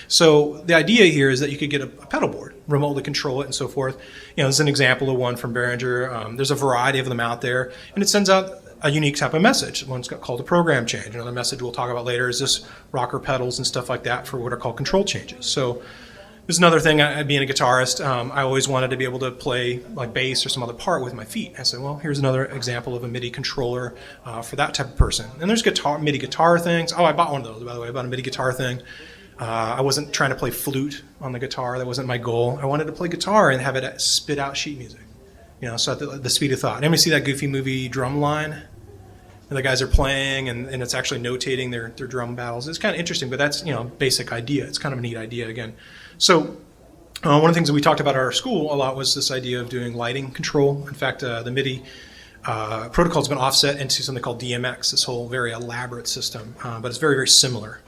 So the idea here is that you could get a pedal board, remotely control it, and so forth. This is an example of one from Behringer. There's a variety of them out there, and it sends out a unique type of message. One's called a program change. Another message we'll talk about later is this rocker pedals and stuff like that for what are called control changes. So there's another thing, being a guitarist, I always wanted to be able to play like bass or some other part with my feet. I said, well, here's another example of a MIDI controller for that type of person. And there's MIDI guitar things. Oh, I bought one of those, by the way. I bought a MIDI guitar thing. I wasn't trying to play flute on the guitar. That wasn't my goal. I wanted to play guitar and have it spit out sheet music. So at the speed of thought. Anybody see that Goofy movie Drumline? And the guys are playing, and it's actually notating their drum battles. It's kind of interesting, but that's basic idea. It's kind of a neat idea again. So one of the things that we talked about at our school a lot was this idea of doing lighting control. In fact, the MIDI protocol has been offset into something called DMX, this whole very elaborate system, but it's very, very similar.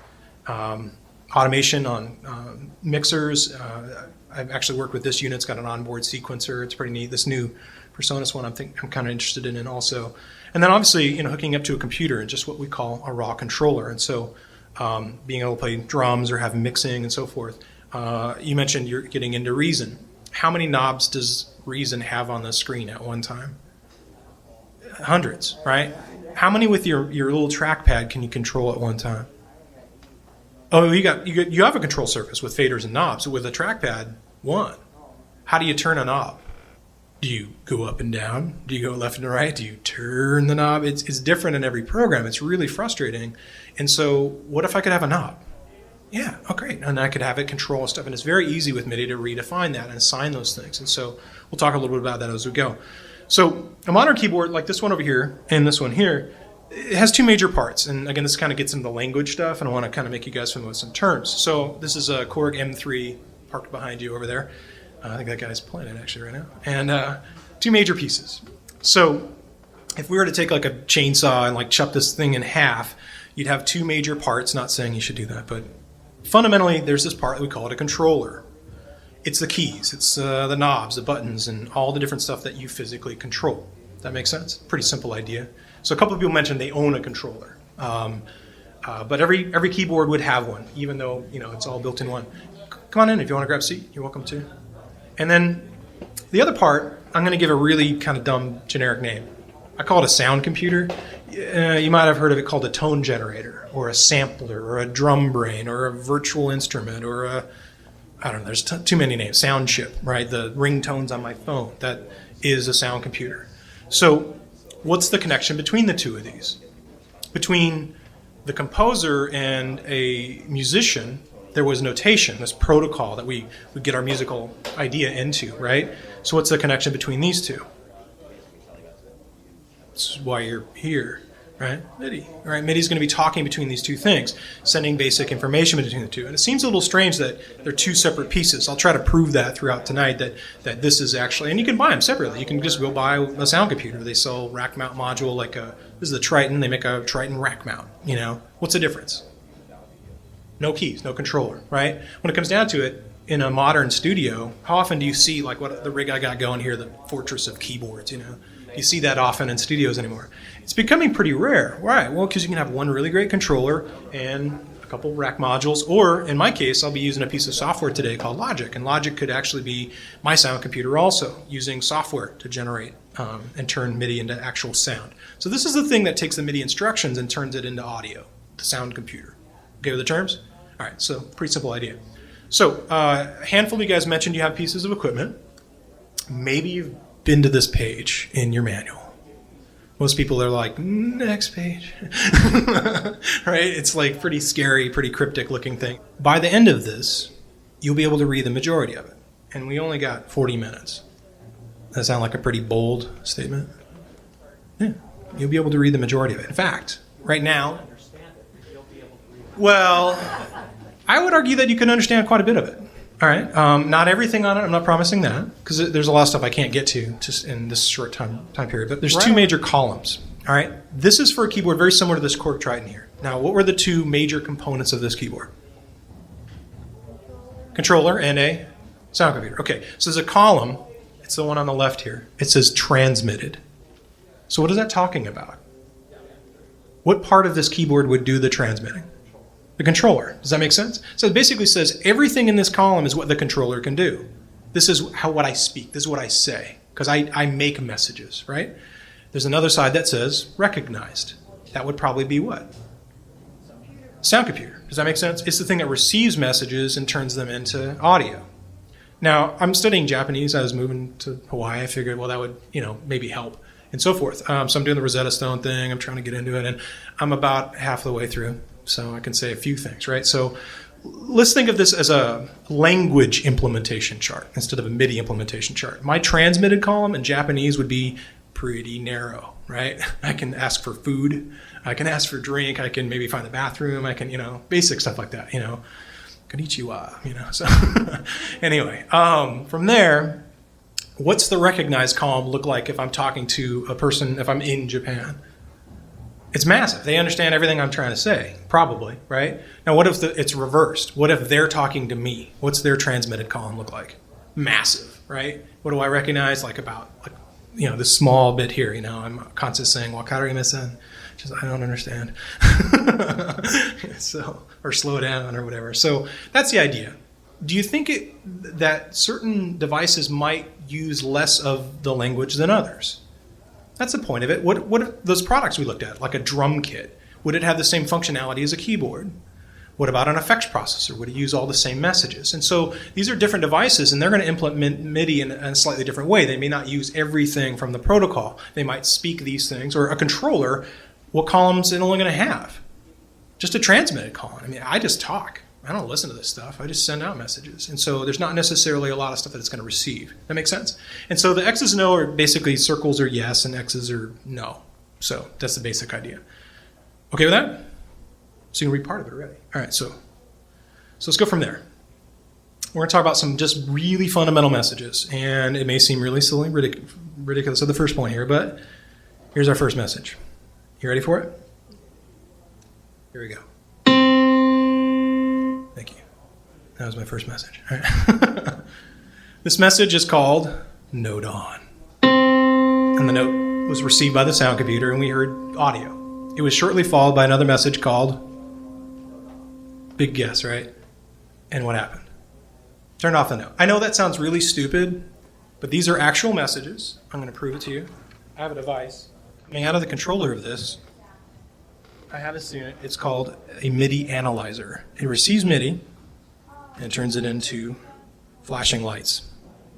Automation on mixers. I've actually worked with this unit. It's got an onboard sequencer. It's pretty neat. This new Personas one I'm kind of interested in also. And then obviously, hooking up to a computer and just what we call a raw controller. And so being able to play drums or have mixing and so forth. You mentioned you're getting into Reason. How many knobs does Reason have on the screen at one time? Hundreds, right? How many with your little trackpad can you control at one time? Oh, you have a control surface with faders and knobs. With a trackpad, one. How do you turn a knob? Do you go up and down? Do you go left and right? Do you turn the knob? It's different in every program. It's really frustrating. And so what if I could have a knob? Yeah, oh great. And I could have it control stuff. And it's very easy with MIDI to redefine that and assign those things. And so we'll talk a little bit about that as we go. So a modern keyboard like this one over here and this one here, it has two major parts. And again, this kind of gets into the language stuff, and I want to kind of make you guys familiar with some terms. So this is a Korg M3 parked behind you over there. I think that guy's playing it actually right now. And two major pieces. So if we were to take like a chainsaw and like chop this thing in half, you'd have two major parts. Not saying you should do that, but fundamentally there's this part that we call it a controller. It's the keys, it's the knobs, the buttons, and all the different stuff that you physically control. That makes sense? Pretty simple idea. So a couple of people mentioned they own a controller. But every keyboard would have one, even though it's all built in one. Come on in if you want to grab a seat. You're welcome to. And then the other part, I'm going to give a really kind of dumb generic name. I call it a sound computer. You might have heard of it called a tone generator, or a sampler, or a drum brain, or a virtual instrument, or I don't know, there's too many names. Sound chip, right? The ringtones on my phone. That is a sound computer. So what's the connection between the two of these? Between the composer and a musician, there was notation, this protocol that we would get our musical idea into, right? So what's the connection between these two? This is why you're here, right? MIDI, right? MIDI is going to be talking between these two things, sending basic information between the two. And it seems a little strange that they're two separate pieces. I'll try to prove that throughout tonight, that this is actually, and you can buy them separately. You can just go buy a sound computer. They sell rack mount module, this is the Triton. They make a Triton rack mount, What's the difference? No keys, no controller, right? When it comes down to it, in a modern studio, how often do you see, like what the rig I got going here, the fortress of keyboards, Do you see that often in studios anymore? It's becoming pretty rare. Why? Well, because you can have one really great controller and a couple rack modules, or in my case, I'll be using a piece of software today called Logic, and Logic could actually be my sound computer also, using software to generate and turn MIDI into actual sound. So this is the thing that takes the MIDI instructions and turns it into audio, the sound computer. Okay with the terms? All right, so pretty simple idea. So a handful of you guys mentioned you have pieces of equipment. Maybe you've been to this page in your manual. Most people are like, next page. Right? It's like pretty scary, pretty cryptic looking thing. By the end of this, you'll be able to read the majority of it. And we only got 40 minutes. Does that sound like a pretty bold statement? Yeah, you'll be able to read the majority of it. In fact, right now, well, I would argue that you can understand quite a bit of it. All right. Not everything on it. I'm not promising that, because there's a lot of stuff I can't get to just in this short time period. But there's two major columns. All right. This is for a keyboard very similar to this Korg Triton here. Now, what were the two major components of this keyboard? Controller and a sound computer. Okay. So there's a column. It's the one on the left here. It says transmitted. So what is that talking about? What part of this keyboard would do the transmitting? the controller. Does that make sense? So it basically says everything in this column is what the controller can do. This is what I speak. This is what I say, because I make messages, right? There's another side that says recognized. That would probably be what? Sound computer. Does that make sense? It's the thing that receives messages and turns them into audio. Now, I'm studying Japanese. I was moving to Hawaii. I figured, well, that would, maybe help and so forth. So I'm doing the Rosetta Stone thing. I'm trying to get into it, and I'm about half the way through, so I can say a few things, right? So let's think of this as a language implementation chart instead of a MIDI implementation chart. My transmitted column in Japanese would be pretty narrow, right? I can ask for food. I can ask for drink. I can maybe find the bathroom. I can, basic stuff like that, konnichiwa, so anyway, from there, what's the recognized column look like if I'm talking to a person, if I'm in Japan? It's massive. They understand everything I'm trying to say, probably, right? Now, what if it's reversed? What if they're talking to me? What's their transmitted column look like? Massive, right? What do I recognize? This small bit here, I'm constantly saying, "Wakarimesen," just I don't understand. Or slow down or whatever. So that's the idea. Do you think that certain devices might use less of the language than others? That's the point of it. What if those products we looked at, like a drum kit, would it have the same functionality as a keyboard? What about an effects processor? Would it use all the same messages? And so these are different devices, and they're going to implement MIDI in a slightly different way. They may not use everything from the protocol. They might speak these things. Or a controller, what columns is it only going to have? Just a transmitted column. I mean, I just talk. I don't listen to this stuff. I just send out messages. And so there's not necessarily a lot of stuff that it's going to receive. That makes sense? And so the X's and O are basically circles are yes and X's are no. So that's the basic idea. Okay with that? So you can read part of it already. All right, so let's go from there. We're going to talk about some just really fundamental messages. And it may seem really silly, ridiculous at the first point here, but here's our first message. You ready for it? Here we go. Thank you. That was my first message. All right. This message is called Note On. And the note was received by the sound computer, and we heard audio. It was shortly followed by another message called big guess, right? And what happened? Turn off the note. I know that sounds really stupid, but these are actual messages. I'm going to prove it to you. I have a device coming out of the controller of this. I have this unit. It's called a MIDI analyzer. It receives MIDI and turns it into flashing lights.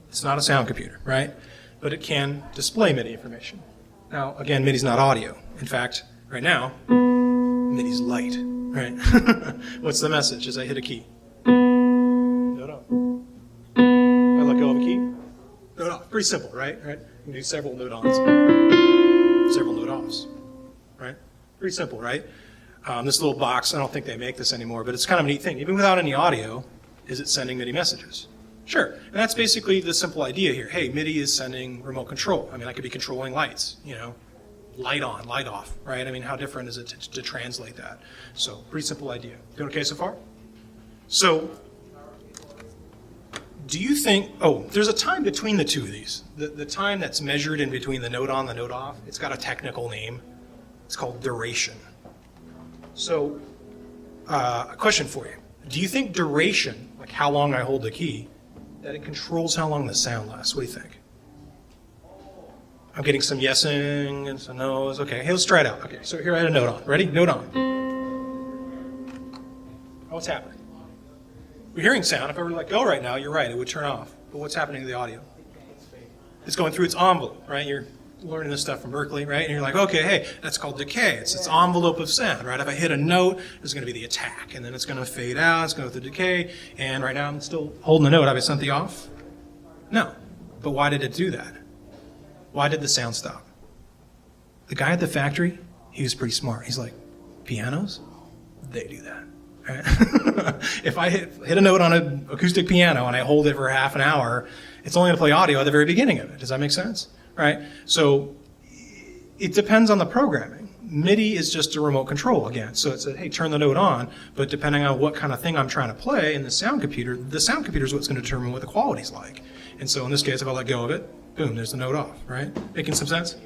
It's not a sound computer, right? But it can display MIDI information. Now, again, MIDI's not audio. In fact, right now, MIDI's light, right? What's the message as I hit a key? Note on. I let go of a key. Note off. Pretty simple, right? You can do several note ons, several note offs, right? Pretty simple, right? This little box, I don't think they make this anymore, but it's kind of a neat thing. Even without any audio, is it sending MIDI messages? Sure. And that's basically the simple idea here. Hey, MIDI is sending remote control. I mean, I could be controlling lights, light on, light off, right? I mean, how different is it to translate that? So, pretty simple idea. Doing okay so far? So, do you think, there's a time between the two of these. The time that's measured in between the note on, the note off, it's got a technical name. It's called duration. So, a question for you. Do you think duration, like how long I hold the key, that it controls how long the sound lasts? What do you think? I'm getting some yesing and some no's. Okay, hey, let's try it out. Okay, so here I had a note on. Ready? Note on. Oh, what's happening? We're hearing sound. If I were to let go right now, you're right, it would turn off. But what's happening to the audio? It's going through its envelope, right? You're learning this stuff from Berkeley, right? And you're like, okay, hey, that's called decay. It's its envelope of sound, right? If I hit a note, there's going to be the attack, and then it's going to fade out, it's going to go through decay, and right now I'm still holding the note. Have I sent the off? No. But why did it do that? Why did the sound stop? The guy at the factory, he was pretty smart. He's like, pianos? They do that. Right? If I hit a note on an acoustic piano and I hold it for half an hour, it's only going to play audio at the very beginning of it. Does that make sense? Right? So it depends on the programming. MIDI is just a remote control again. So it said, hey, turn the note on, but depending on what kind of thing I'm trying to play in the sound computer is what's going to determine what the quality's like. And so in this case, if I let go of it, boom, there's the note off, right? Making some sense?